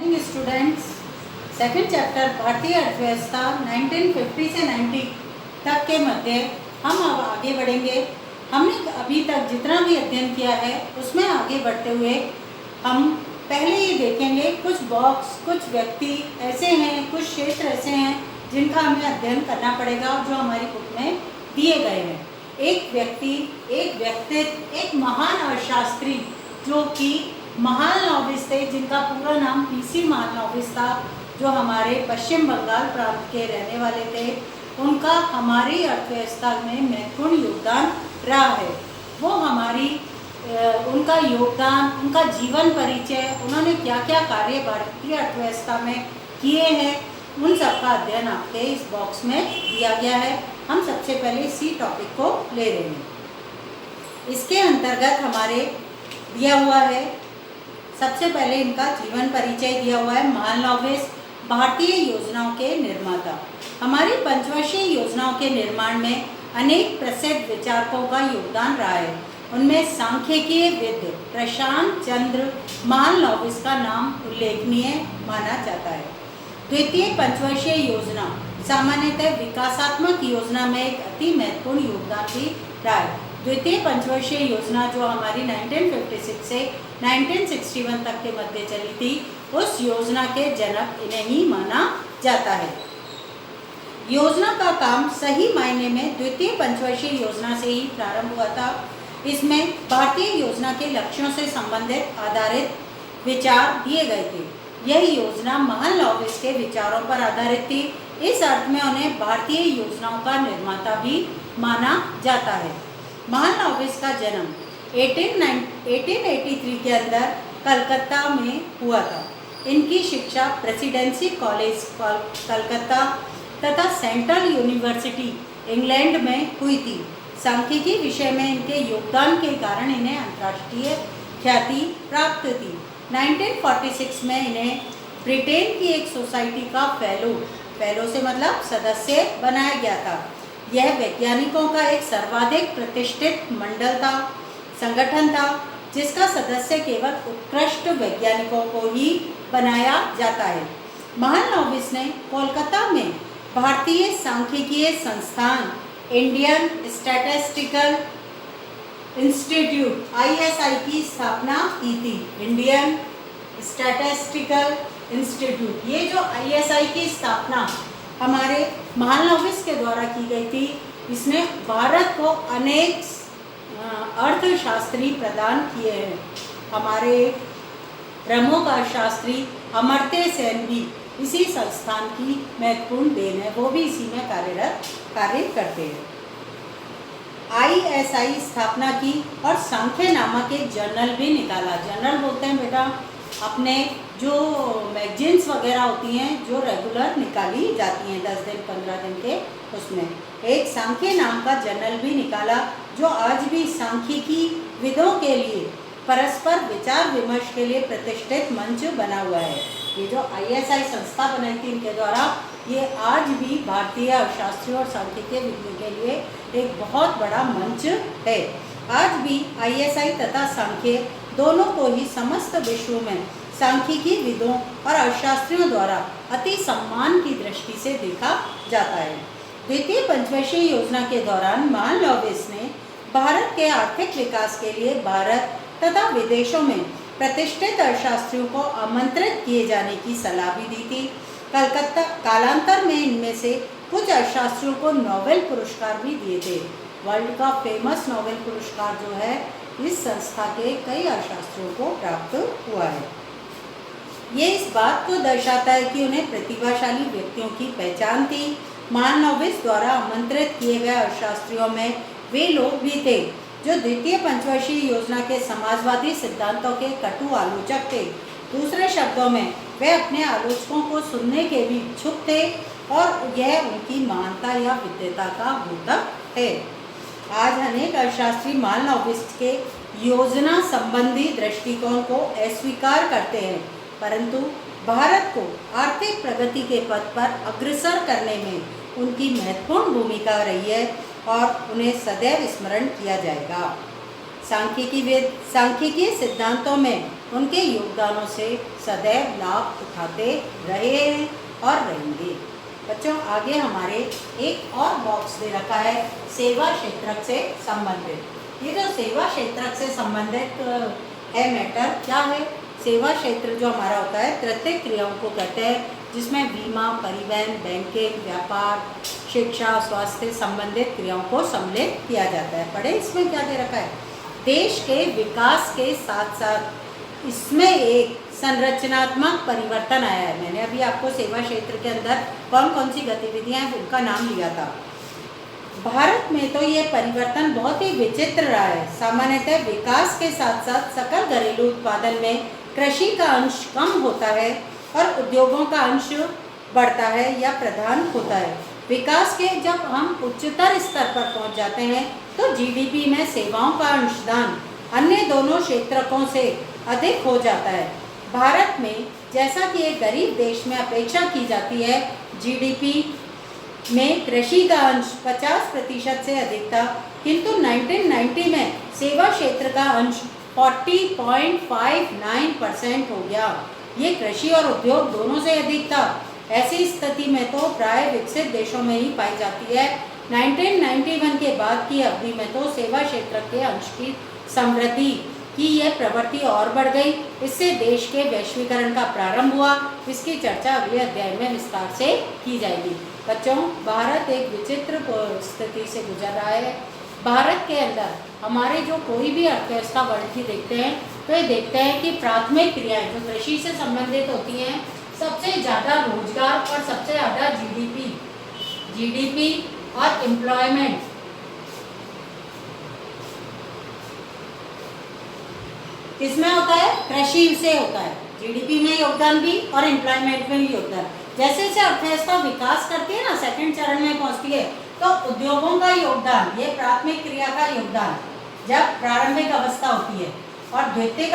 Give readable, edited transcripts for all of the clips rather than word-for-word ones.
Morning students. Second chapter भारतीय अर्थव्यवस्था 1950 से 90 तक के मध्य हम अब आगे बढ़ेंगे। हमने अभी तक जितना भी अध्ययन किया है उसमें आगे बढ़ते हुए हम पहले ये देखेंगे कुछ बॉक्स, कुछ व्यक्ति ऐसे हैं, कुछ क्षेत्र ऐसे हैं जिनका हमें अध्ययन करना पड़ेगा जो हमारी बुक में दिए गए हैं। एक व्यक्ति, एक व्यक्तित्व, एक महान अर्थशास्त्री जो कि महालनोबिस थे, जिनका पूरा नाम पीसी महालनोबिस था, जो हमारे पश्चिम बंगाल प्रांत के रहने वाले थे। उनका हमारी अर्थव्यवस्था में महत्वपूर्ण योगदान रहा है। वो हमारी उनका योगदान, उनका जीवन परिचय, उन्होंने क्या क्या कार्य भारतीय अर्थव्यवस्था में किए हैं, उन सब का अध्ययन आपके इस बॉक्स में दिया गया है। हम सबसे पहले इसी टॉपिक को ले रहे हैं। इसके अंतर्गत हमारे दिया हुआ है, सबसे पहले इनका जीवन परिचय दिया हुआ है। महालनोबिस भारतीय योजनाओं के निर्माता। हमारी पंचवर्षीय योजनाओं के निर्माण में अनेक प्रसिद्ध विचारकों का योगदान रहा है। उनमें सांख्यिकीय विद प्रशांत चंद्र महालनोबिस का नाम उल्लेखनीय माना जाता है। द्वितीय पंचवर्षीय योजना सामान्यतः विकासात्मक योजना में एक अति महत्वपूर्ण योगदान भी रहा है। द्वितीय पंचवर्षीय योजना जो हमारी 1956 से 1961 तक के मध्य चली थी, उस योजना के जनक इन्हें ही माना जाता है। योजना का काम सही मायने में द्वितीय पंचवर्षीय योजना से ही प्रारंभ हुआ था। इसमें भारतीय योजना के लक्ष्यों से संबंधित आधारित विचार दिए गए थे। यह योजना महालनोबिस के विचारों पर आधारित थी। इस अर्थ में उन्हें भारतीय योजनाओं का निर्माता भी माना जाता है। महालनोबिस का जन्म 1883 के अंदर कलकत्ता में हुआ था। इनकी शिक्षा प्रेसिडेंसी कॉलेज कलकत्ता तथा सेंट्रल यूनिवर्सिटी इंग्लैंड में हुई थी। सांख्यिकी विषय में इनके योगदान के कारण इन्हें अंतर्राष्ट्रीय ख्याति प्राप्त थी। 1946 में इन्हें ब्रिटेन की एक सोसाइटी का फेलो से मतलब सदस्य बनाया गया था। यह वैज्ञानिकों का एक सर्वाधिक प्रतिष्ठित संगठन था, जिसका सदस्य केवल उत्कृष्ट वैज्ञानिकों को ही बनाया जाता है। महालनोबिस ने कोलकाता में भारतीय सांख्यिकीय संस्थान इंडियन स्टैटिस्टिकल इंस्टीट्यूट ISI की स्थापना की थी। इंडियन स्टैटिस्टिकल इंस्टीट्यूट, ये जो ISI की स्थापना हमारे महालनोबिस के द्वारा की गई थी, इसने भारत को अनेक अर्थशास्त्री प्रदान किए हैं। हमारे प्रमुख अर्थशास्त्री अमर्त्य सेन भी इसी संस्थान की महत्वपूर्ण देन है, वो भी इसी में कार्य करते हैं। ISI स्थापना की और सांख्य नामक एक जर्नल भी निकाला। जर्नल बोलते हैं बेटा अपने जो मैगजीन्स वगैरह होती हैं जो रेगुलर निकाली जाती हैं 10 दिन 15 दिन के, उसमें एक सांख्य नाम का जर्नल भी निकाला, जो आज भी सांख्यिकी विदों के लिए परस्पर विचार विमर्श के लिए प्रतिष्ठित मंच बना हुआ है। ये जो ISI संस्था बनाई थी इनके द्वारा, ये आज भी भारतीय अर्थशास्त्रियों और सांख्यिकीय विदों के लिए एक बहुत बड़ा मंच है। आज भी ISI तथा सांख्य दोनों को ही समस्त विश्व में सांख्यिकी विदों और अर्थशास्त्रियों द्वारा अति सम्मान की दृष्टि से देखा जाता है। द्वितीय पंचवर्षीय योजना के दौरान महालनोबिस ने भारत के आर्थिक विकास के लिए भारत तथा विदेशों में प्रतिष्ठित अर्थशास्त्रियों को आमंत्रित किए जाने की सलाह भी दी थी। कालांतर में इनमें से कुछ अर्थशास्त्रियों को नोबेल पुरस्कार भी दिए थे। वर्ल्ड का फेमस नोबेल पुरस्कार जो है इस संस्था के कई अर्थशास्त्रियों को प्राप्त हुआ है। ये इस बात को दर्शाता है कि उन्हें प्रतिभाशाली व्यक्तियों की पहचान थी। महालनोबिस द्वारा आमंत्रित किए गए अर्थशास्त्रियों में वे लोग भी थे जो द्वितीय पंचवर्षीय योजना के समाजवादी सिद्धांतों के कटु आलोचक थे। दूसरे शब्दों में वे अपने आलोचकों को सुनने के भी इच्छुक थे और यह उनकी महानता या विद्वता का द्योतक है। आज अनेक अर्थशास्त्री महालनोबिस के योजना संबंधी दृष्टिकोण को अस्वीकार करते हैं, परंतु भारत को आर्थिक प्रगति के पथ पर अग्रसर करने में उनकी महत्वपूर्ण भूमिका रही है और उन्हें सदैव स्मरण किया जाएगा। सांख्यिकीय सिद्धांतों में उनके योगदानों से सदैव लाभ उठाते रहे हैं और रहेंगे। बच्चों आगे हमारे एक और बॉक्स दे रखा है सेवा क्षेत्रक से संबंधित। ये जो सेवा क्षेत्रक से संबंधित है मैटर क्या है? सेवा क्षेत्र जो हमारा होता है प्रत्येक क्रियाओं को कहते हैं जिसमें बीमा, परिवहन, बैंकिंग, व्यापार, शिक्षा, स्वास्थ्य संबंधित क्रियाओं को सम्मिलित किया जाता है। पढ़े इसमें क्या दे रखा है? देश के विकास के साथ साथ इसमें एक संरचनात्मक परिवर्तन आया है। मैंने अभी आपको सेवा क्षेत्र के अंदर कौन कौन सी गतिविधियां हैं उनका नाम लिया था। भारत में तो ये परिवर्तन बहुत ही विचित्र रहा है। सामान्यतः विकास के साथ साथ सकल घरेलू उत्पादन में कृषि का अंश कम होता है और उद्योगों का अंश बढ़ता है या प्रधान होता है। विकास के जब हम उच्चतर स्तर पर पहुंच जाते हैं तो जीडीपी में सेवाओं का अंशदान अन्य दोनों क्षेत्रकों से अधिक हो जाता है। भारत में जैसा कि एक गरीब देश में अपेक्षा की जाती है, जीडीपी में कृषि का अंश 50% से अधिक था, किंतु 1990 में सेवा क्षेत्र का अंश 40.59% हो गया। ये कृषि और उद्योग दोनों से अधिक था। ऐसी स्थिति में तो प्राय विकसित देशों में ही पाई जाती है। 1991 के बाद की अवधि में तो सेवा क्षेत्र के अंश की समृद्धि की यह प्रवृत्ति और बढ़ गई। इससे देश के वैश्वीकरण का प्रारंभ हुआ। इसकी चर्चा अगले अध्याय में विस्तार से की जाएगी। बच्चों भारत एक विचित्र स्थिति से गुजर रहा है। भारत के अंदर हमारे जो कोई भी अर्थव्यवस्था वर्ल्ड की देखते हैं तो ये देखते हैं कि प्राथमिक क्रियाएं जो कृषि से संबंधित होती हैं, सबसे ज़्यादा रोजगार और सबसे ज़्यादा जीडीपी और एम्प्लॉयमेंट किसमें होता है? कृषि से होता है। जीडीपी में योगदान भी और एम्प्लॉयमेंट में भी योगदान। जैसे जैसे अर्थव्यवस्था विकास करती है ना, सेकंड चरण में पहुंचती है, तो उद्योगों का योगदान, ये प्राथमिक क्रिया का योगदान जब प्रारंभिक अवस्था होती है, और द्वितीयक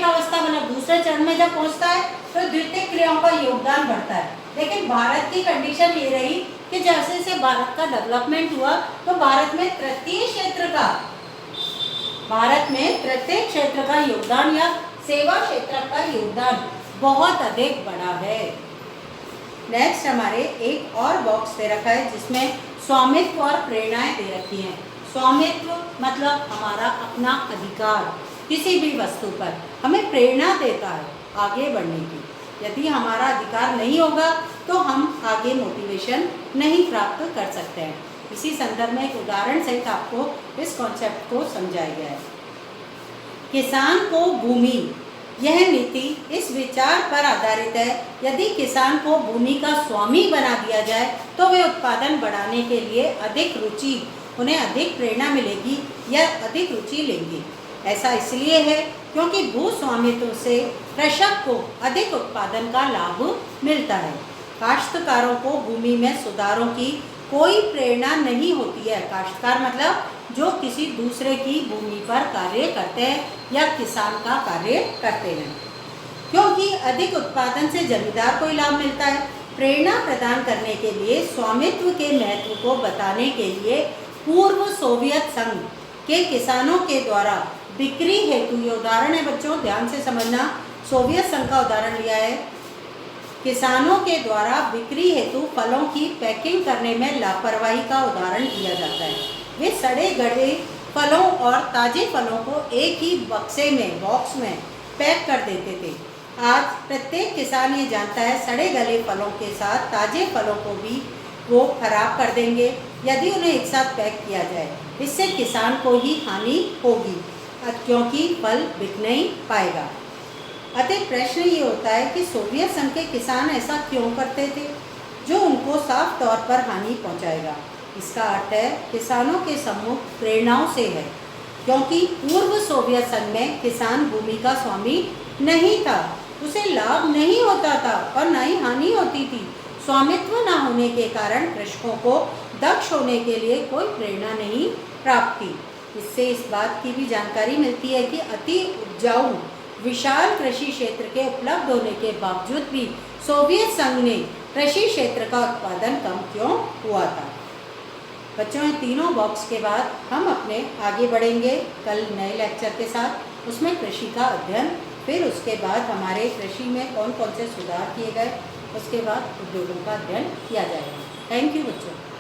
अवस्था मतलब दूसरे चरण में जब पहुंचता है तो द्वितीयक क्रियाओं का योगदान बढ़ता है। लेकिन भारत की कंडीशन ये रही कि जैसे जैसे भारत का डेवलपमेंट हुआ तो भारत में प्रत्येक क्षेत्र का योगदान या सेवा क्षेत्र का योगदान बहुत अधिक बड़ा है। नेक्स्ट हमारे एक और बॉक्स दे रखा है जिसमें स्वामित्व और प्रेरणाएं दे रखी हैं। स्वामित्व मतलब हमारा अपना अधिकार किसी भी वस्तु पर, हमें प्रेरणा देता है आगे बढ़ने की। यदि हमारा अधिकार नहीं होगा तो हम आगे मोटिवेशन नहीं प्राप्त कर सकते हैं। इसी संदर्भ में एक उदाहरण सहित आपको इस कॉन्सेप्ट को समझाया गया है। किसान को भूमि, यह नीति इस विचार पर आधारित है, यदि किसान को भूमि का स्वामी बना दिया जाए तो वे उत्पादन बढ़ाने के लिए उन्हें अधिक प्रेरणा मिलेगी या अधिक रुचि लेंगे। ऐसा इसलिए है क्योंकि भूस्वामित्व से कृषक को अधिक उत्पादन का लाभ मिलता है। काश्तकारों को भूमि में सुधारों की कोई प्रेरणा नहीं होती है। काश्तकार मतलब जो किसी दूसरे की भूमि पर कार्य करते हैं या किसान का कार्य करते हैं, क्योंकि अधिक उत्पादन से जमींदार को लाभ मिलता है। प्रेरणा प्रदान करने के लिए स्वामित्व के महत्व को बताने के लिए पूर्व सोवियत संघ के किसानों के द्वारा बिक्री हेतु, ये उदाहरण है बच्चों ध्यान से समझना, सोवियत संघ का उदाहरण लिया है। किसानों के द्वारा बिक्री हेतु फलों की पैकिंग करने में लापरवाही का उदाहरण दिया जाता है। वे सड़े गले फलों और ताजे फलों को एक ही बॉक्स में पैक कर देते थे। आज प्रत्येक किसान ये जानता है सड़े गले फलों के साथ ताजे फलों को भी वो खराब कर देंगे यदि उन्हें एक साथ पैक किया जाए। इससे किसान को ही हानि होगी क्योंकि फल बिक नहीं पाएगा। अतः प्रश्न ये होता है कि सोवियत संघ के किसान ऐसा क्यों करते थे जो उनको साफ तौर पर हानि पहुंचाएगा। इसका अर्थ है किसानों के सम्मुख प्रेरणाओं से है, क्योंकि पूर्व सोवियत संघ में किसान भूमि का स्वामी नहीं था, उसे लाभ नहीं होता था और न ही हानि होती थी। स्वामित्व न होने के कारण कृषकों को दक्ष होने के लिए कोई प्रेरणा नहीं प्राप्त थी। इससे इस बात की भी जानकारी मिलती है कि अति उपजाऊ विशाल कृषि क्षेत्र के उपलब्ध होने के बावजूद भी सोवियत संघ ने कृषि क्षेत्र का उत्पादन कम क्यों हुआ था। बच्चों इन तीनों बॉक्स के बाद हम अपने आगे बढ़ेंगे कल नए लेक्चर के साथ। उसमें कृषि का अध्ययन, फिर उसके बाद हमारे कृषि में कौन कौन से सुधार किए गए, उसके बाद उद्योगों का अध्ययन किया जाएगा। थैंक यू बच्चों।